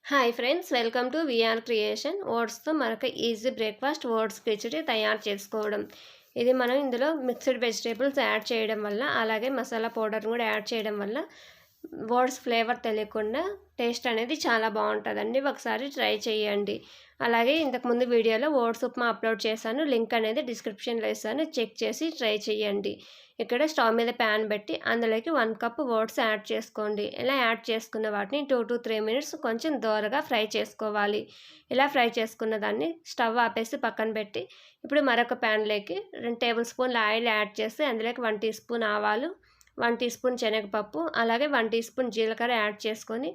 Hi friends, welcome to VR Creation. ఓట్స్తో మనకు easy breakfast oats khichdi తయారు చేసుకోవడం. ఇది మనం ఇందులో మిక్స్డ్ వెజిటేబుల్స్ యాడ్ చేయడం వల్ల, అలాగే మసాలా పౌడర్ కూడా యాడ్ చేయడం వల్ల ఓట్స్ ఫ్లేవర్ తెలియకుండా టేస్ట్ అనేది చాలా బాగుంటుందండి. ఒకసారి ట్రై చేయండి. అలాగే ఇంతకుముందు వీడియోలో ఓట్స్ ఉప్మా అప్లోడ్ చేశాను, లింక్ అనేది డిస్క్రిప్షన్లో ఇస్తాను, చెక్ చేసి ట్రై చేయండి. ఇక్కడ స్టవ్ మీద ప్యాన్ పెట్టి అందులోకి 1 కప్ ఓట్స్ యాడ్ చేసుకోండి. ఇలా యాడ్ చేసుకున్న వాటిని 2 to 3 మినిట్స్ కొంచెం దోరగా ఫ్రై చేసుకోవాలి. ఇలా ఫ్రై చేసుకున్న దాన్ని స్టవ్ ఆపేసి పక్కన పెట్టి ఇప్పుడు మరొక ప్యాన్లోకి 2 టేబుల్ స్పూన్ల ఆయిల్ యాడ్ చేసి అందులోకి 1 టీ స్పూన్ ఆవాలు, 1 టీ స్పూన్ శనగపప్పు, అలాగే 1 టీ స్పూన్ జీలకర్ర యాడ్ చేసుకొని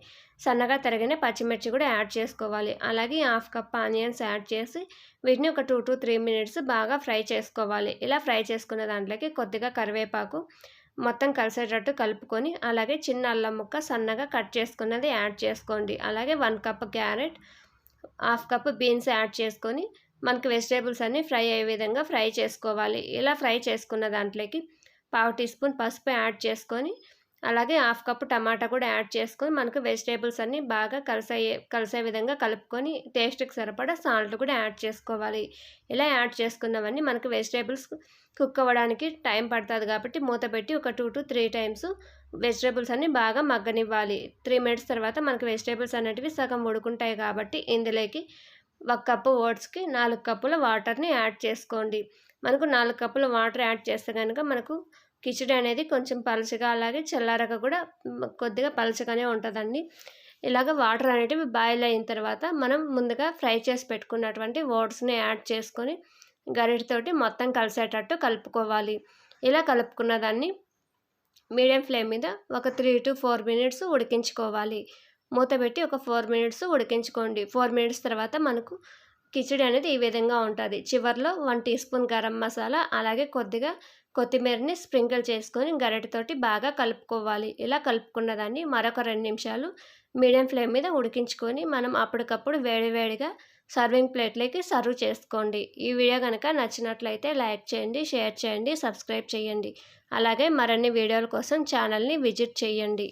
సన్నగా తరిగిన పచ్చిమిర్చి కూడా యాడ్ చేసుకోవాలి. అలాగే 1/2 కప్ ఆనియన్స్ యాడ్ చేసి వీటిని ఒక 2 to 3 మినిట్స్ బాగా ఫ్రై చేసుకోవాలి. ఇలా ఫ్రై చేసుకున్న దాంట్లోకి కొద్దిగా కరివేపాకు మొత్తం కలిసేటట్టు కలుపుకొని, అలాగే చిన్న అల్లం ముక్క సన్నగా కట్ చేసుకున్నది యాడ్ చేసుకోండి. అలాగే 1 cup carrot, 1/2 cup beans add చేసుకొని మనకి వెజిటేబుల్స్ అన్నీ ఫ్రై అయ్యే విధంగా ఫ్రై చేసుకోవాలి. ఇలా ఫ్రై చేసుకున్న దాంట్లోకి 1/2 టీ స్పూన్ పసుపు యాడ్ చేసుకొని, అలాగే 1/2 కప్ టమాటా కూడా యాడ్ చేసుకొని మనకు వెజిటేబుల్స్ అన్నీ బాగా కలిసే విధంగా కలుపుకొని టేస్ట్కి సరిపడా సాల్ట్ కూడా యాడ్ చేసుకోవాలి. ఇలా యాడ్ చేసుకున్నవన్నీ మనకు వెజిటేబుల్స్ కుక్ అవ్వడానికి టైం పడుతుంది కాబట్టి మూత పెట్టి ఒక 2 to 3 టైమ్స్ వెజిటేబుల్స్ అన్నీ బాగా మగ్గనివ్వాలి. 3 మినిట్స్ తర్వాత మనకు వెజిటేబుల్స్ అనేటివి సగం ఉడుకుంటాయి కాబట్టి ఇందులోకి 1 కప్పు ఓట్స్కి 4 కప్పుల వాటర్ని యాడ్ చేసుకోండి. మనకు 4 కప్పుల వాటర్ యాడ్ చేస్తే కనుక మనకు కిచిడి అనేది కొంచెం పలుచగా, అలాగే చల్లారక కూడా కొద్దిగా పలుచగానే ఉంటుందండి. ఇలాగ వాటర్ అనేటివి బాయిల్ అయిన తర్వాత మనం ముందుగా ఫ్రై చేసి పెట్టుకున్నటువంటి ఓట్స్ని యాడ్ చేసుకొని గరిటెతోటి మొత్తం కలిసేటట్టు కలుపుకోవాలి. ఇలా కలుపుకున్న దాన్ని మీడియం ఫ్లేమ్ మీద ఒక 3 to 4 మినిట్స్ ఉడికించుకోవాలి. మూత పెట్టి ఒక 4 మినిట్స్ ఉడికించుకోండి. 4 మినిట్స్ తర్వాత మనకు కిచిడి అనేది ఈ విధంగా ఉంటుంది. చివరిలో 1 టీ స్పూన్ గరం మసాలా, అలాగే కొద్దిగా కొత్తిమీరని స్ప్రింకిల్ చేసుకొని గరిటెతోటి బాగా కలుపుకోవాలి. ఇలా కలుపుకున్న దాన్ని మరొక 2 నిమిషాలు మీడియం ఫ్లేమ్ మీద ఉడికించుకొని మనం అప్పటికప్పుడు వేడివేడిగా సర్వింగ్ ప్లేట్లోకి సర్వ్ చేసుకోండి. ఈ వీడియో కనుక నచ్చినట్లయితే లైక్ చేయండి, షేర్ చేయండి, సబ్స్క్రైబ్ చేయండి. అలాగే మరిన్ని వీడియోల కోసం ఛానల్ని విజిట్ చేయండి.